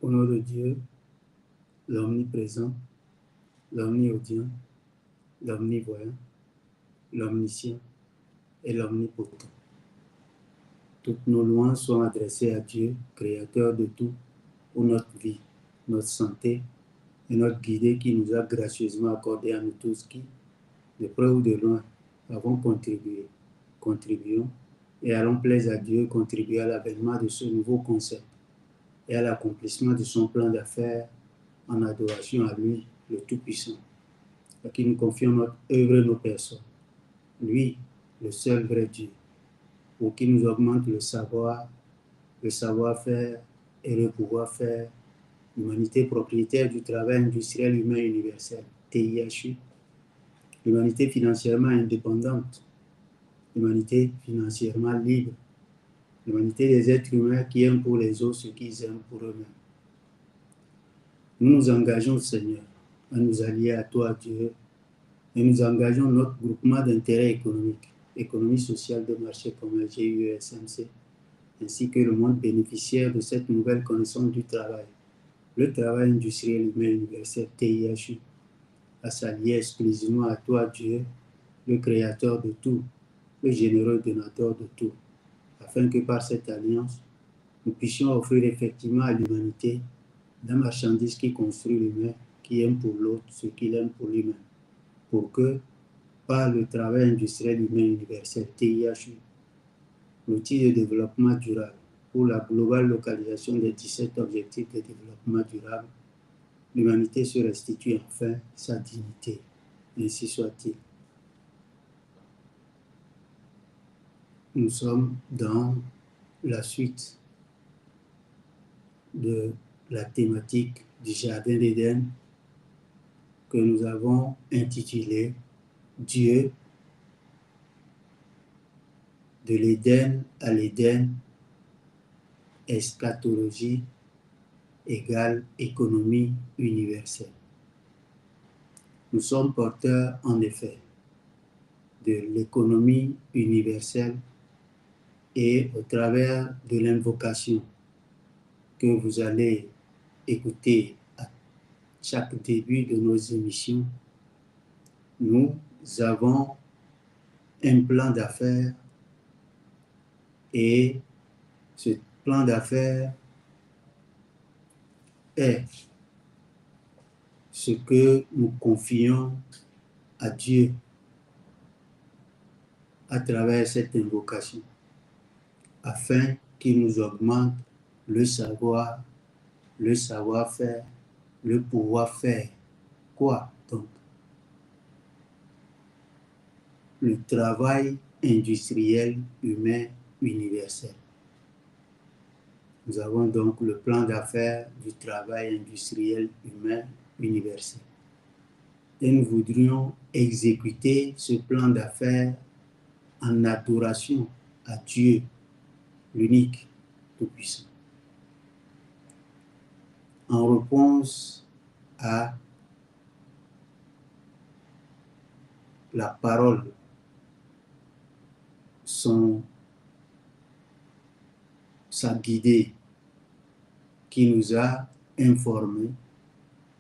Au nom de Dieu, l'omniprésent, l'omniaudient, l'omnivoyant, l'omniscient et l'omnipotent. Toutes nos louanges sont adressées à Dieu, créateur de tout, pour notre vie, notre santé et notre guidée qui nous a gracieusement accordé à nous tous qui, de près ou de loin, avons contribué, contribuons et allons plaisir à Dieu contribuer à l'avènement de ce nouveau concept et à l'accomplissement de son plan d'affaires en adoration à lui, le Tout-Puissant, à qui nous confions notre œuvre et nos personnes. Lui, le seul vrai Dieu, pour qui nous augmente le savoir-faire et le pouvoir-faire, l'humanité propriétaire du travail industriel humain universel, TIHU, l'humanité financièrement indépendante, l'humanité financièrement libre, l'humanité des êtres humains qui aiment pour les autres ce qu'ils aiment pour eux-mêmes. Nous nous engageons, Seigneur, à nous allier à toi, Dieu, et nous engageons notre groupement d'intérêt économique, économie sociale de marché commun, GUESMC, ainsi que le monde bénéficiaire de cette nouvelle connaissance du travail, le travail industriel humain universel, TIHU, à s'allier exclusivement à toi, Dieu, le créateur de tout, le généreux donateur de tout, afin que par cette alliance, nous puissions offrir effectivement à l'humanité la marchandise qui construit l'humain, qui aime pour l'autre ce qu'il aime pour lui-même, pour que, par le travail industriel humain universel, TIHU, l'outil de développement durable pour la globale localisation des 17 objectifs de développement durable, l'humanité se restitue enfin sa dignité. Ainsi soit-il. Nous sommes dans la suite de la thématique du Jardin d'Éden que nous avons intitulé Dieu de l'Éden à l'Éden, eschatologie égale économie universelle. Nous sommes porteurs en effet de l'économie universelle et au travers de l'invocation que vous allez écouter à chaque début de nos émissions, nous avons un plan d'affaires et ce plan d'affaires est ce que nous confions à Dieu à travers cette invocation, afin qu'il nous augmente le savoir, le savoir-faire, le pouvoir-faire. Quoi donc? Le travail industriel humain universel. Nous avons donc le plan d'affaires du travail industriel humain universel. Et nous voudrions exécuter ce plan d'affaires en adoration à Dieu, l'unique, tout-puissant. En réponse à la parole, sa guidée qui nous a informés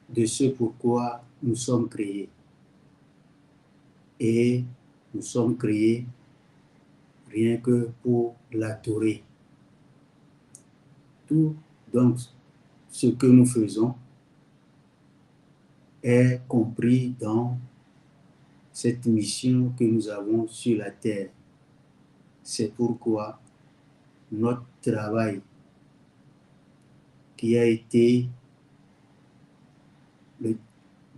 de ce pourquoi nous sommes créés. Et nous sommes créés rien que pour l'adorer. Tout donc ce que nous faisons est compris dans cette mission que nous avons sur la terre. C'est pourquoi notre travail qui a été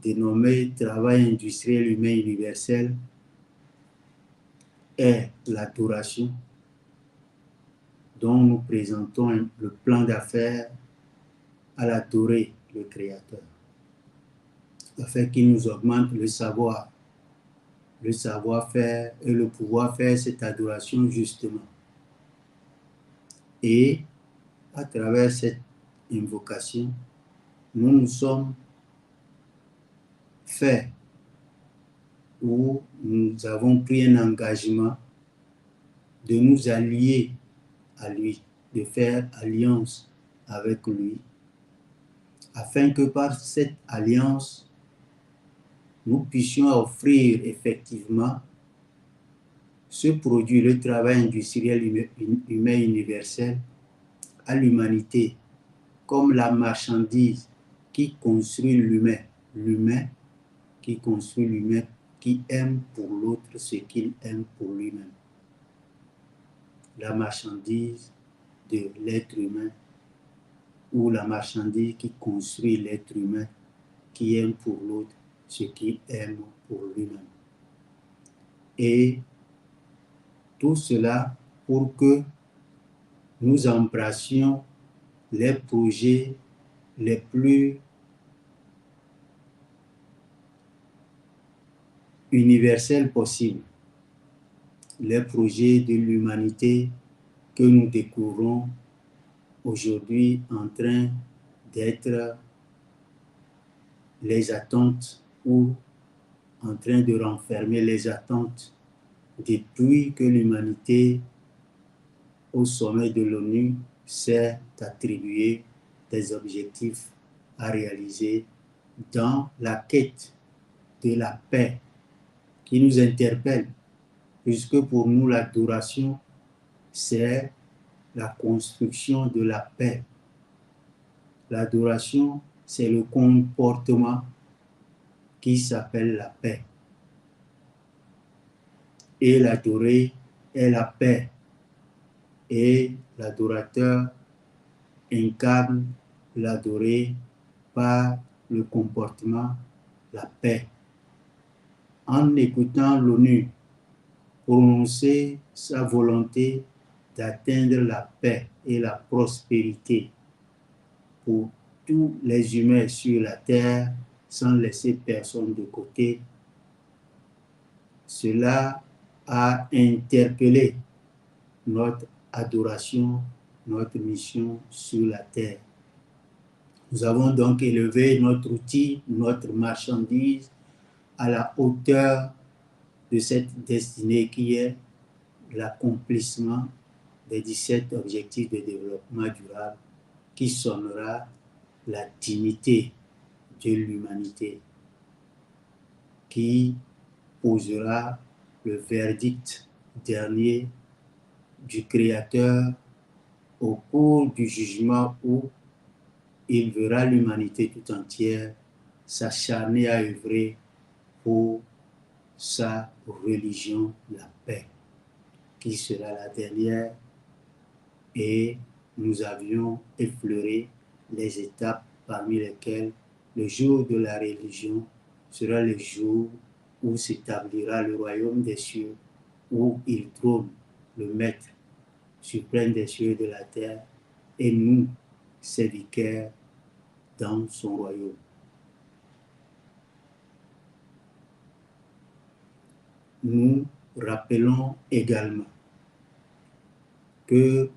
dénommé travail industriel humain universel est l'adoration dont nous présentons le plan d'affaires à l'adorer le Créateur, afin qu'il nous augmente le savoir, le savoir-faire et le pouvoir faire cette adoration justement. Et à travers cette invocation, nous nous sommes faits où nous avons pris un engagement de nous allier à lui, de faire alliance avec lui afin que par cette alliance, nous puissions offrir effectivement ce produit, le travail industriel humain universel, à l'humanité comme la marchandise qui construit l'humain, l'humain qui construit l'humain, qui aime pour l'autre ce qu'il aime pour lui-même. La marchandise de l'être humain ou la marchandise qui construit l'être humain, qui aime pour l'autre ce qu'il aime pour lui-même. Et tout cela pour que nous embrassions les projets les plus universels possibles, les projets de l'humanité que nous découvrons aujourd'hui en train d'être les attentes ou en train de renfermer les attentes depuis que l'humanité au sommet de l'ONU s'est attribué des objectifs à réaliser dans la quête de la paix qui nous interpelle, puisque pour nous l'adoration, c'est la construction de la paix. L'adoration, c'est le comportement qui s'appelle la paix. Et l'adorer est la paix. Et l'adorateur incarne l'adoré par le comportement, la paix. En écoutant l'ONU prononcer sa volonté d'atteindre la paix et la prospérité pour tous les humains sur la terre sans laisser personne de côté, cela a interpellé notre adoration, notre mission sur la terre. Nous avons donc élevé notre outil, notre marchandise à la hauteur de cette destinée qui est l'accomplissement des 17 objectifs de développement durable qui sonnera la dignité de l'humanité, qui posera le verdict dernier du Créateur au cours du jugement où il verra l'humanité tout entière s'acharner à œuvrer pour sa religion, la paix, qui sera la dernière. Et nous avions effleuré les étapes parmi lesquelles le jour de la religion sera le jour où s'établira le royaume des cieux, où il trône le maître suprême des cieux et de la terre, et nous, ses vicaires, dans son royaume. Nous rappelons également que,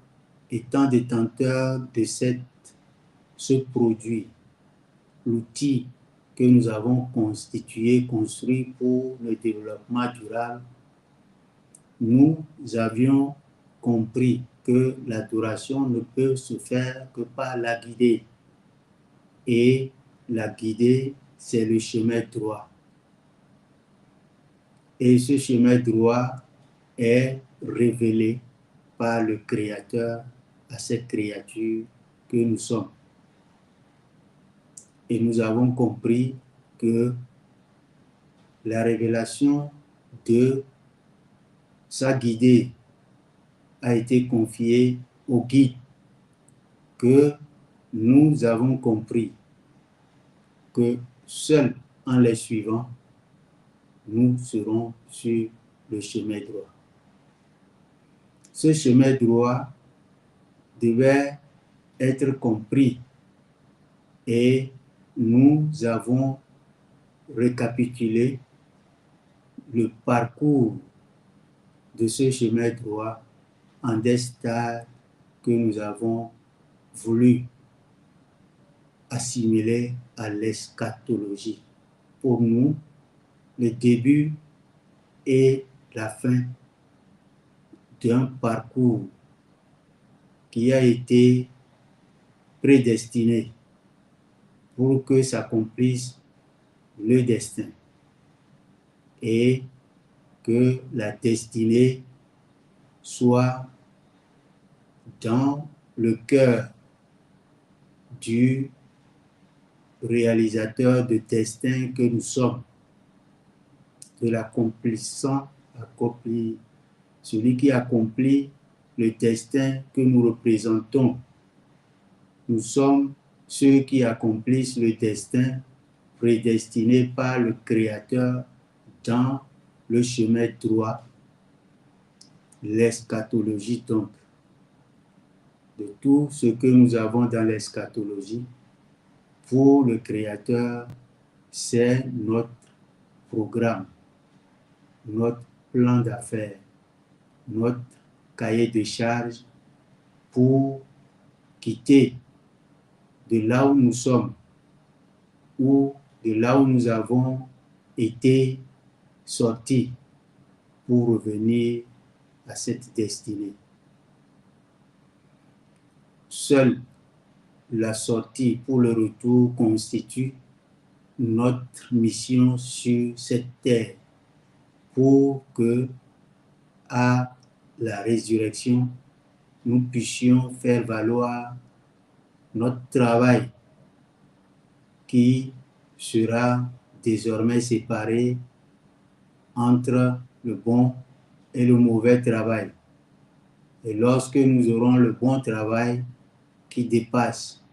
étant détenteurs de ce produit, l'outil que nous avons constitué, construit pour le développement durable, nous avions compris que l'adoration ne peut se faire que par la guidée. Et la guidée, c'est le chemin droit. Et ce chemin droit est révélé par le Créateur à cette créature que nous sommes. Et nous avons compris que la révélation de sa guidée a été confiée au guide, que nous avons compris que seul en les suivant, nous serons sur le chemin droit. Ce chemin droit devait être compris et nous avons récapitulé le parcours de ce chemin droit en des stades que nous avons voulu assimiler à l'eschatologie. Pour nous, le début et la fin d'un parcours qui a été prédestiné pour que s'accomplisse le destin et que la destinée soit dans le cœur du réalisateur de destin que nous sommes, de l'accomplissant, celui qui accomplit le destin que nous représentons. Nous sommes ceux qui accomplissent le destin prédestiné par le Créateur dans le chemin droit, l'eschatologie donc. De tout ce que nous avons dans l'eschatologie, pour le Créateur, c'est notre programme, notre plan d'affaires, notre cahier de charges pour quitter de là où nous sommes ou de là où nous avons été sortis pour revenir à cette destinée. Seule la sortie pour le retour constitue notre mission sur cette terre pour que, à la résurrection, nous puissions faire valoir notre travail qui sera désormais séparé entre le bon et le mauvais travail. Et lorsque nous aurons le bon travail qui dépasse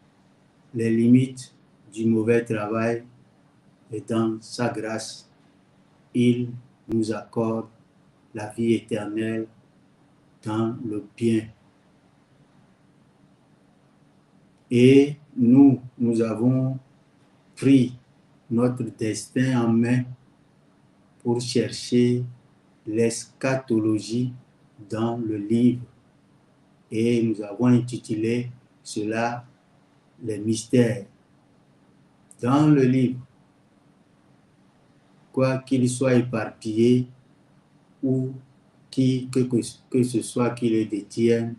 les limites du mauvais travail, et dans sa grâce, il nous accorde la vie éternelle dans le bien. Et nous avons pris notre destin en main pour chercher l'eschatologie dans le livre. Et nous avons intitulé cela les mystères. Dans le livre, quoi qu'il soit éparpillé ou que ce soit qui le détienne,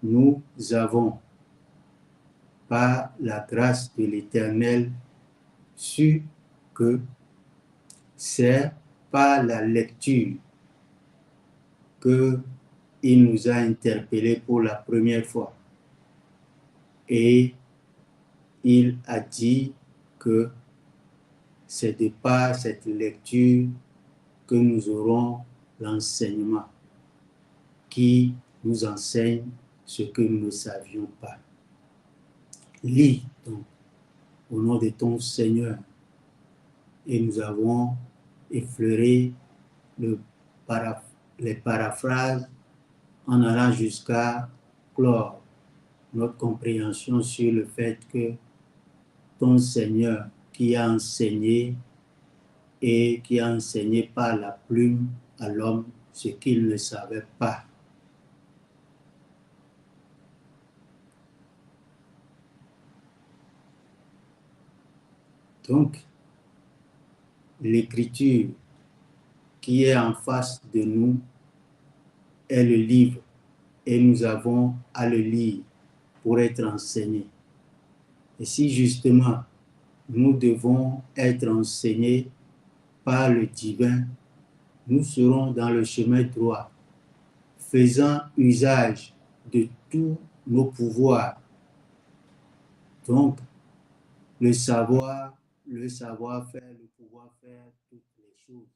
nous avons, par la grâce de l'Éternel, su que c'est par la lecture qu'il nous a interpellés pour la première fois. Et il a dit que c'est de par cette lecture que nous aurons l'enseignement qui nous enseigne ce que nous ne savions pas. Lis donc au nom de ton Seigneur. Et nous avons effleuré les paraphrases en allant jusqu'à clore notre compréhension sur le fait que ton Seigneur qui a enseigné et qui a enseigné par la plume à l'homme ce qu'il ne savait pas. Donc, l'écriture qui est en face de nous est le livre et nous avons à le lire pour être enseignés. Et si justement nous devons être enseignés par le divin, nous serons dans le chemin droit, faisant usage de tous nos pouvoirs. Donc, le savoir-faire, le pouvoir faire toutes les choses.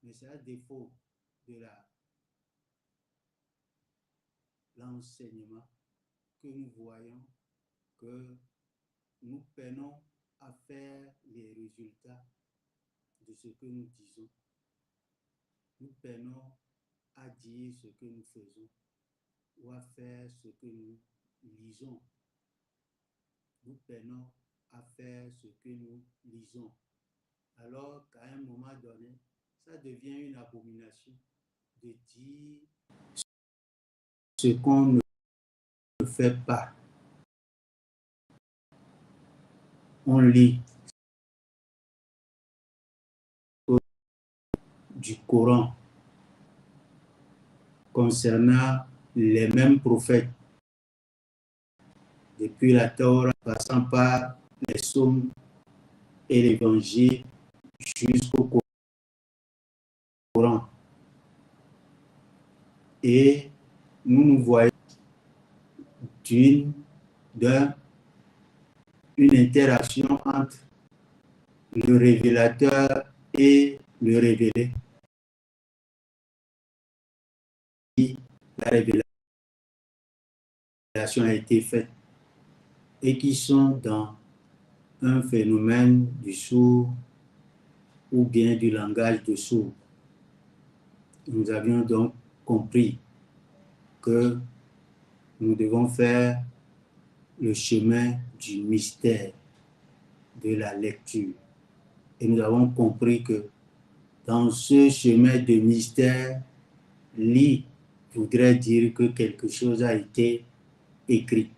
Mais c'est à défaut de l'enseignement que nous voyons que nous peinons à faire les résultats de ce que nous disons. Nous peinons à dire ce que nous faisons ou à faire ce que nous lisons. Nous peinons à faire ce que nous lisons. Alors qu'à un moment donné, ça devient une abomination de dire ce qu'on ne fait pas. On lit du Coran concernant les mêmes prophètes depuis la Torah, passant par les psaumes et l'évangile jusqu'au Coran. Et nous voyons une interaction entre le révélateur et le révélé. La révélation a été faite et qui sont dans un phénomène du sourd ou bien du langage de sourd. Nous avions donc compris que nous devons faire le chemin du mystère de la lecture. Et nous avons compris que dans ce chemin de mystère, lire voudrait dire que quelque chose a été écrit.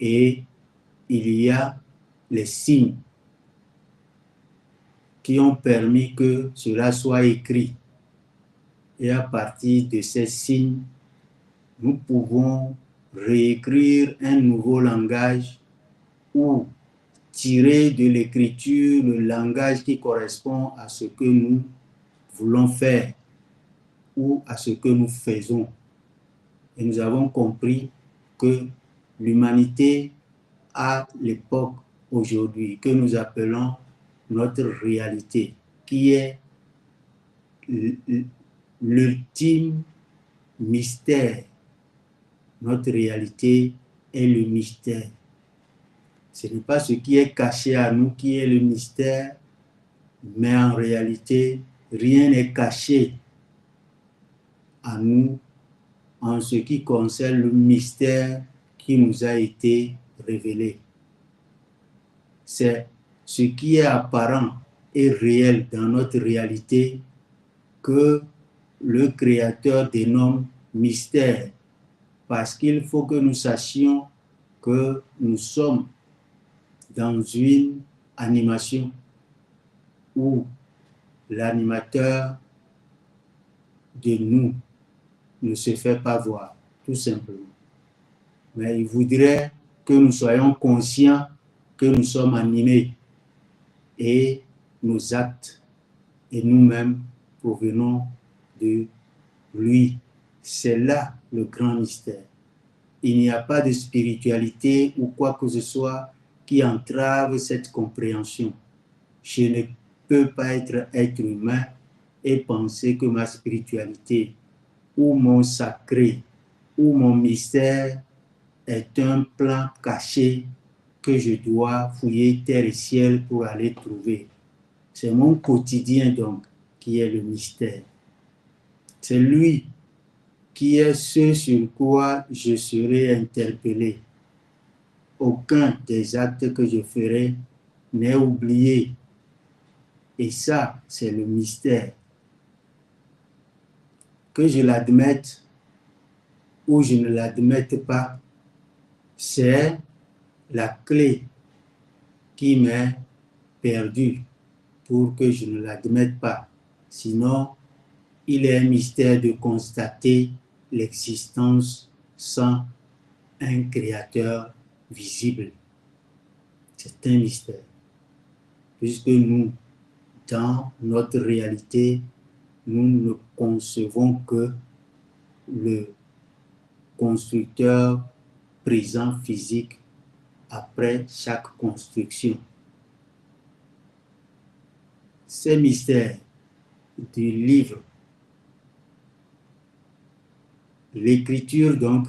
Et il y a les signes qui ont permis que cela soit écrit. Et à partir de ces signes, nous pouvons réécrire un nouveau langage ou tirer de l'écriture le langage qui correspond à ce que nous voulons faire ou à ce que nous faisons. Et nous avons compris que l'humanité à l'époque aujourd'hui, que nous appelons notre réalité, qui est l'ultime mystère. Notre réalité est le mystère. Ce n'est pas ce qui est caché à nous qui est le mystère, mais en réalité, rien n'est caché à nous en ce qui concerne le mystère qui nous a été révélé. C'est ce qui est apparent et réel dans notre réalité que le Créateur dénomme mystère, parce qu'il faut que nous sachions que nous sommes dans une animation où l'animateur de nous ne se fait pas voir, tout simplement. Mais il voudrait que nous soyons conscients que nous sommes animés et nos actes et nous-mêmes provenons de lui. C'est là le grand mystère. Il n'y a pas de spiritualité ou quoi que ce soit qui entrave cette compréhension. Je ne peux pas être humain et penser que ma spiritualité ou mon sacré ou mon mystère est un plan caché que je dois fouiller terre et ciel pour aller trouver. C'est mon quotidien donc qui est le mystère. C'est lui qui est ce sur quoi je serai interpellé. Aucun des actes que je ferai n'est oublié. Et ça, c'est le mystère. Que je l'admette ou je ne l'admette pas, c'est la clé qui m'est perdue pour que je ne l'admette pas. Sinon, il est un mystère de constater l'existence sans un créateur visible. C'est un mystère. Puisque nous, dans notre réalité, nous ne concevons que le constructeur présent physique après chaque construction. Ces mystères du livre, l'écriture donc,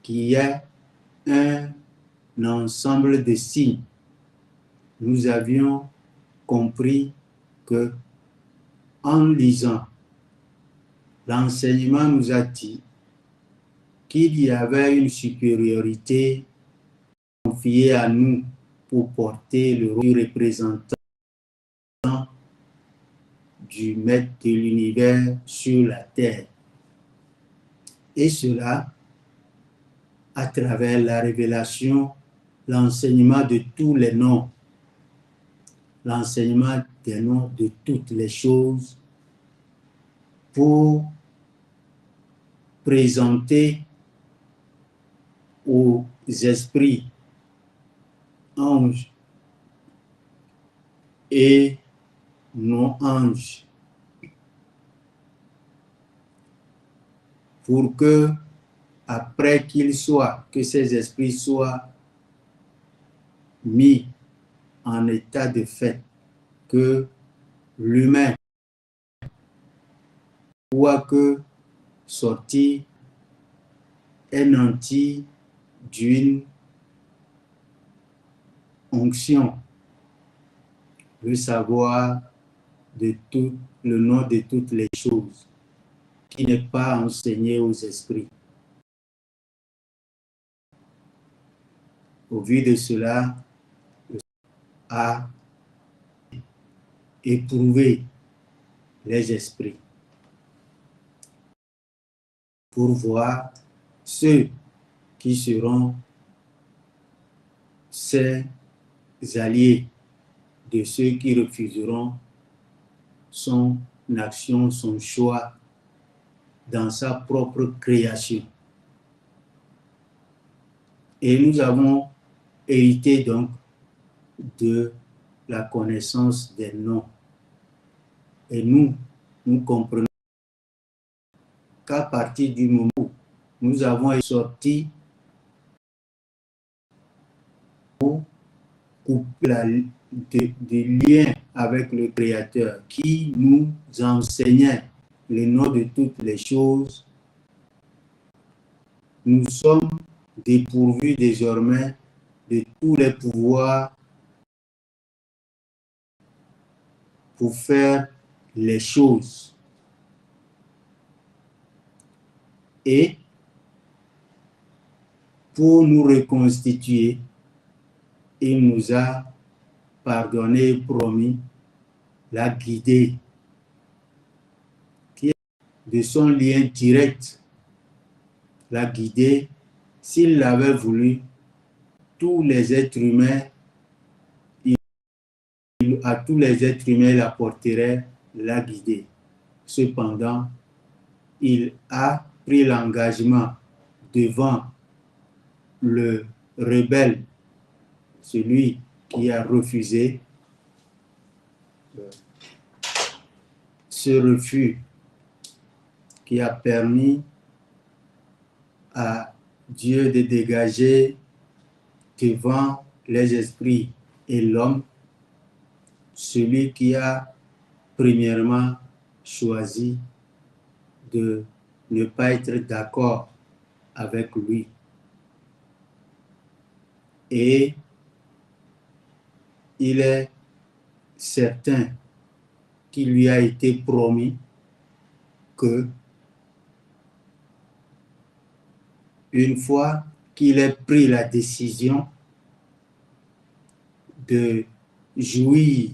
qui est un ensemble de signes, nous avions compris que en lisant, l'enseignement nous a dit qu'il y avait une supériorité confiée à nous pour porter le rôle du représentant du maître de l'univers sur la terre. Et cela à travers la révélation, l'enseignement de tous les noms, l'enseignement des noms de toutes les choses pour présenter aux esprits, anges et non-anges, pour que, après que ces esprits soient mis en état de fait, que l'humain, quoique sorti, est nanti d'une onction, le savoir de tout, le nom de toutes les choses, qui n'est pas enseigné aux esprits. Au vu de cela, a éprouvé les esprits pour voir ceux qui seront ses alliés, de ceux qui refuseront son action, son choix dans sa propre création. Et nous avons hérité donc de la connaissance des noms. Et nous comprenons qu'à partir du moment où nous avons sorti pour couper des liens avec le Créateur qui nous enseignait le nom de toutes les choses, nous sommes dépourvus désormais de tous les pouvoirs pour faire les choses. Et pour nous reconstituer, il nous a pardonné et promis la guider, qui est de son lien direct, la guider. S'il l'avait voulu, tous les êtres humains, à tous les êtres humains, il apporterait la guider. Cependant, il a pris l'engagement devant le rebelle, celui qui a refusé ce refus, qui a permis à Dieu de dégager devant les esprits et l'homme celui qui a premièrement choisi de ne pas être d'accord avec lui. Et il est certain qu'il lui a été promis que une fois qu'il ait pris la décision de jouir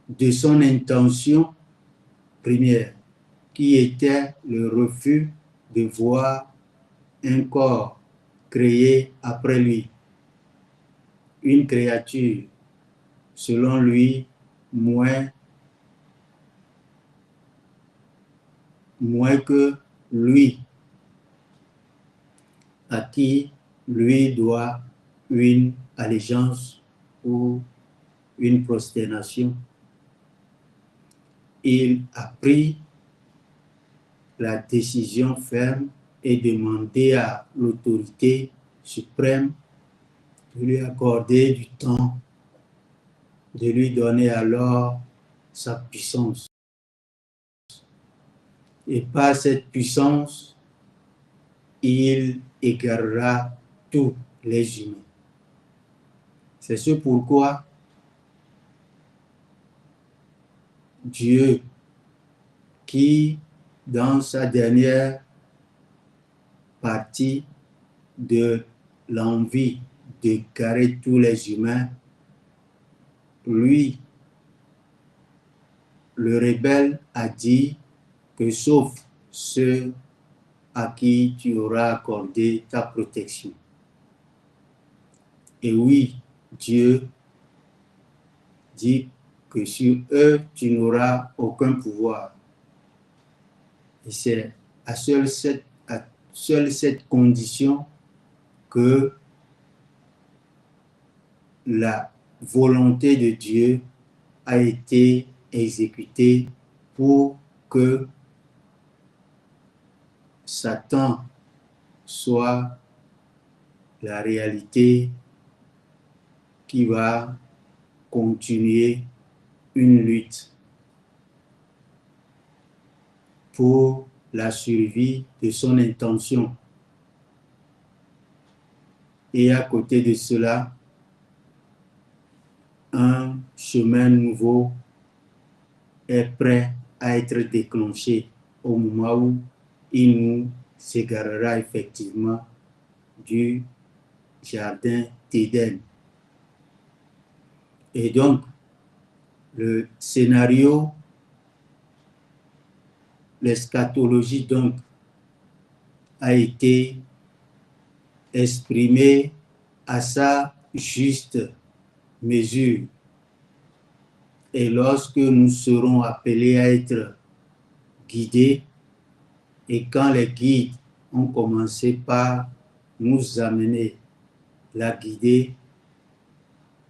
de son intention première, qui était le refus de voir un corps créé après lui, une créature, selon lui, moins que lui, à qui lui doit une allégeance ou une prosternation. Il a pris la décision ferme et demandé à l'autorité suprême de lui accorder du temps, de lui donner alors sa puissance. Et par cette puissance, il égarera tous les humains. C'est ce pourquoi Dieu, qui dans sa dernière partie de l'envie d'égarer tous les humains, lui, le rebelle, a dit que sauf ceux à qui tu auras accordé ta protection. Et oui, Dieu dit que sur eux, tu n'auras aucun pouvoir. Et c'est à seule cette condition que la volonté de Dieu a été exécutée pour que Satan soit la réalité qui va continuer une lutte pour la survie de son intention. Et à côté de cela, un chemin nouveau est prêt à être déclenché au moment où il nous égarera effectivement du jardin d'Éden. Et donc, le scénario, l'eschatologie donc, a été exprimé à sa juste mesure. Et lorsque nous serons appelés à être guidés, et quand les guides ont commencé par nous amener la guider,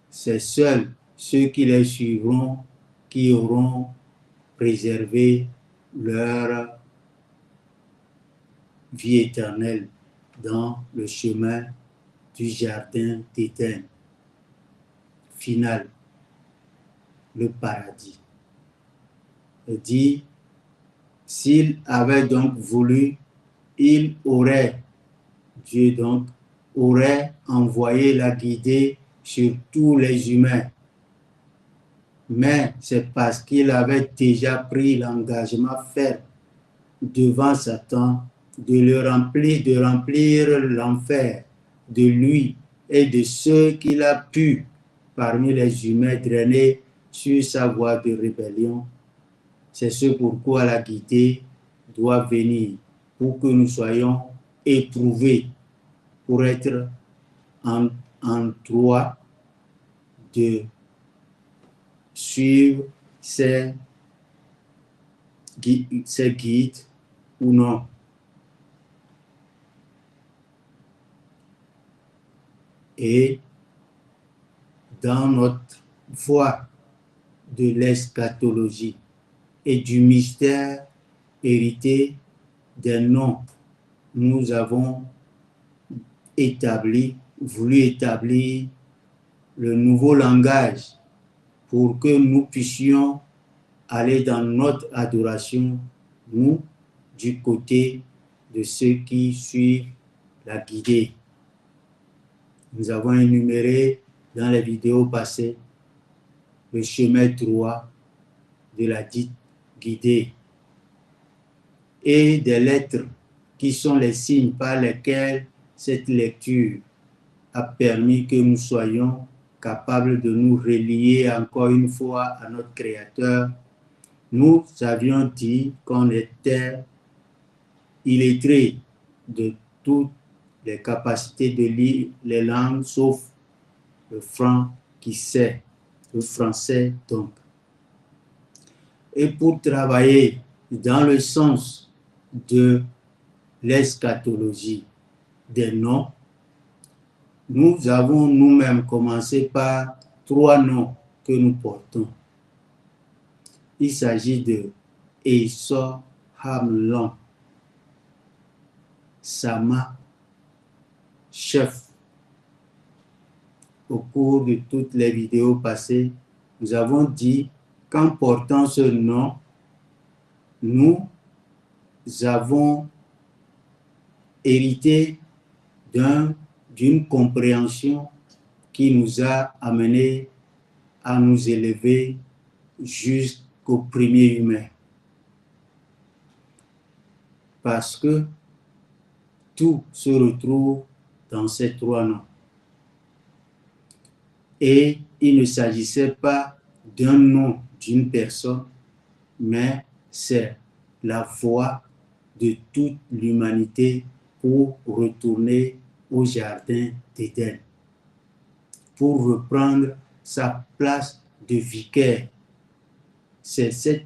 c'est seuls ceux qui les suivront qui auront préservé leur vie éternelle dans le chemin du jardin d'Éden final, le paradis. Il dit, s'il avait donc voulu, il aurait, Dieu donc, aurait envoyé la guider sur tous les humains. Mais c'est parce qu'il avait déjà pris l'engagement ferme devant Satan de remplir l'enfer de lui et de ceux qu'il a pu parmi les humains drainer sur sa voie de rébellion. C'est ce pourquoi la guidée doit venir, pour que nous soyons éprouvés, pour être en droit de suivre ces guides ou non. Et dans notre voie de l'eschatologie et du mystère hérité des noms, nous avons voulu établir le nouveau langage pour que nous puissions aller dans notre adoration, nous, du côté de ceux qui suivent la guidée. Nous avons énuméré dans les vidéos passées le chemin droit de la dite guidée et des lettres qui sont les signes par lesquels cette lecture a permis que nous soyons capables de nous relier encore une fois à notre Créateur. Nous avions dit qu'on était illettrés de toutes les capacités de lire les langues, sauf le français donc. Et pour travailler dans le sens de l'eschatologie des noms, nous avons nous-mêmes commencé par 3 noms que nous portons. Il s'agit de Esor Hamlon, Sama, chef. Au cours de toutes les vidéos passées, nous avons dit qu'en portant ce nom, nous avons hérité d'une compréhension qui nous a amené à nous élever jusqu'au premier humain. Parce que tout se retrouve dans ces 3 noms. Et il ne s'agissait pas d'un nom d'une personne, mais c'est la voie de toute l'humanité pour retourner au jardin d'Éden, pour reprendre sa place de vicaire. C'est cette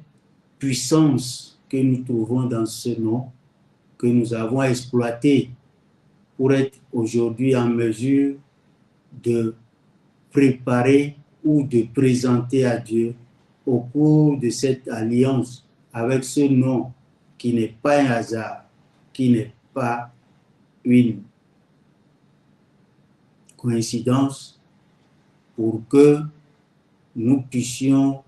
puissance que nous trouvons dans ce nom que nous avons exploité pour être aujourd'hui en mesure de préparer ou de présenter à Dieu au cours de cette alliance avec ce nom qui n'est pas un hasard, qui n'est pas une coïncidence, pour que nous puissions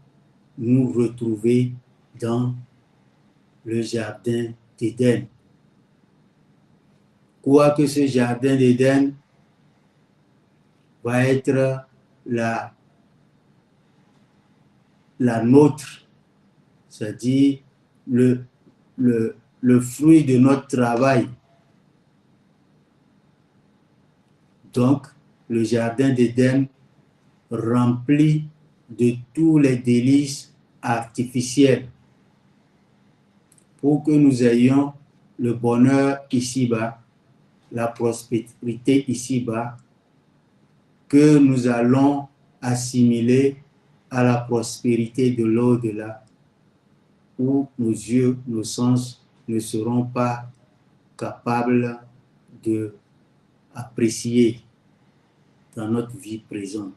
nous retrouver dans le jardin d'Éden. Quoique ce jardin d'Éden va être la nôtre, c'est-à-dire le fruit de notre travail. Donc, le jardin d'Éden rempli de tous les délices artificiels pour que nous ayons le bonheur ici-bas, la prospérité ici-bas, que nous allons assimiler à la prospérité de l'au-delà, où nos yeux, nos sens ne seront pas capables d'apprécier dans notre vie présente.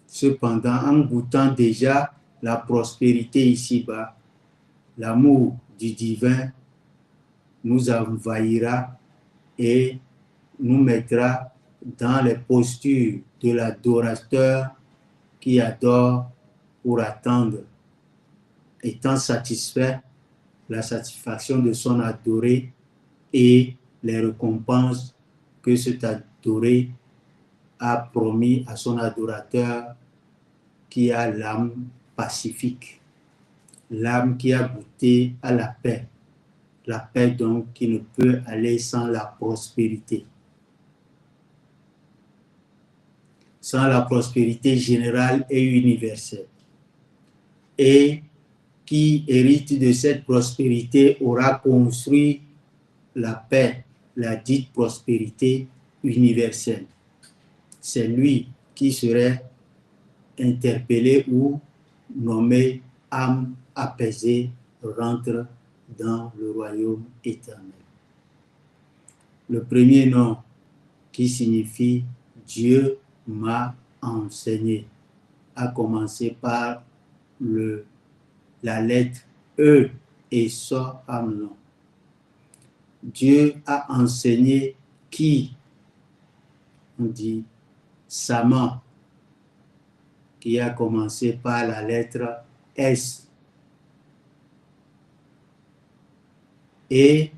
Cependant, en goûtant déjà la prospérité ici-bas, l'amour du divin nous envahira et nous mettra dans les postures de l'adorateur qui adore pour attendre, étant satisfait, la satisfaction de son adoré et les récompenses que cet adoré a promis à son adorateur qui a l'âme pacifique, l'âme qui a goûté à la paix donc qui ne peut aller sans la prospérité. Sans la prospérité générale et universelle. Et qui hérite de cette prospérité aura construit la paix, la dite prospérité universelle. C'est lui qui serait interpellé ou nommé âme apaisée rentre dans le royaume éternel. Le premier nom qui signifie Dieu m'a enseigné a commencé par la lettre E et sort en nom. Dieu a enseigné qui? On dit Sama, qui a commencé par la lettre S. Et